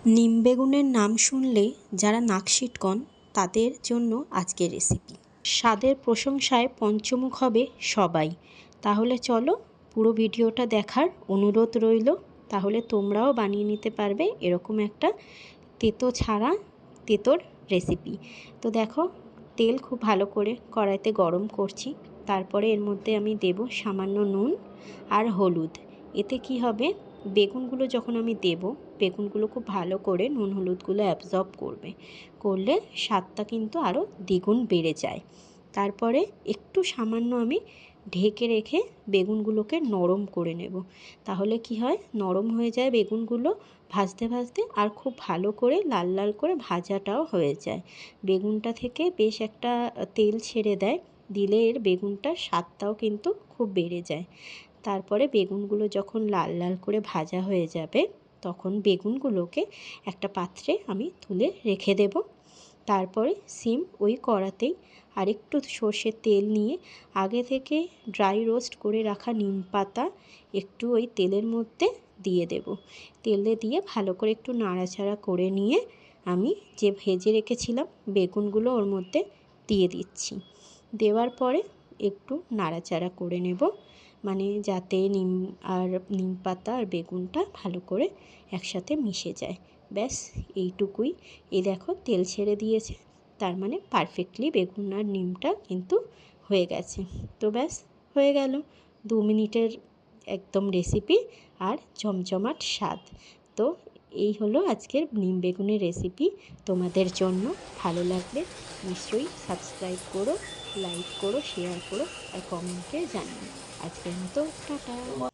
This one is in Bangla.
নিম বেগুনের নাম শুনলে যারা নাক সিটকন তাদের জন্য আজকের রেসিপি। স্বাদের প্রশংসায় পঞ্চমুখ হবে সবাই। তাহলে চলো পুরো ভিডিওটা দেখার অনুরোধ রইল। তাহলে তোমরাও বানিয়ে নিতে পারবে এরকম একটা তেতো ছাড়া তেতোর রেসিপি। তো দেখো, তেল খুব ভালো করে কড়াইতে গরম করছি। তারপরে এর মধ্যে আমি দেব সামান্য নুন আর হলুদ। এতে কি হবে, বেগুনগুলো যখন আমি দেব, বেগুনগুলো খুব ভালো করে নুন হলুদগুলো অ্যাবজর্ব করলে স্বাদটা কিন্তু আরও দ্বিগুণ বেড়ে যায়। তারপরে একটু সামান্য আমি ঢেকে রেখে বেগুনগুলোকে নরম করে নেব। তাহলে কি হয়, নরম হয়ে যায় বেগুনগুলো ভাজতে ভাজতে, আর খুব ভালো করে লাল লাল করে ভাজাটাও হয়ে যায়। বেগুনটা থেকে বেশ একটা তেল ছেড়ে দেয়, দিলে এর বেগুনটার স্বাদটাও কিন্তু খুব বেড়ে যায়। তারপরে বেগুনগুলো যখন লাল লাল করে ভাজা হয়ে যাবে, তখন বেগুনগুলোকে একটা পাত্রে আমি তুলে রেখে দেব। তারপরে ওই কড়াতেই আরেকটু সর্ষের তেল নিয়ে আগে থেকে ড্রাই রোস্ট করে রাখা নিম পাতা একটু ওই তেলের মধ্যে দিয়ে দেব। তেলে দিয়ে ভালো করে একটু নাড়াচাড়া করে নিয়ে আমি যে ভেজে রেখেছিলাম বেগুনগুলো ওর মধ্যে দিয়ে দিচ্ছি। দেওয়ার পরে একটু নাড়াচাড়া করে নেব, মানে যাতে নিম পাতা আর বেগুনটা ভালো করে একসাথে মিশে যায়। ব্যাস এইটুকুই। এই দেখো তেল ছেড়ে দিয়েছে, তার মানে পারফেক্টলি বেগুন আর নিমটা কিন্তু হয়ে গেছে। তো ব্যাস হয়ে গেল 2 মিনিটের একদম রেসিপি আর জমজমাট স্বাদ। তো এই হলো আজকের নিম বেগুনের রেসিপি। তোমাদের জন্য ভালো লাগলে নিশ্চয়ই সাবস্ক্রাইব করো, লাইক করো, শেয়ার করো আর কমেন্টে জানিও। আজকের মতো টাটা।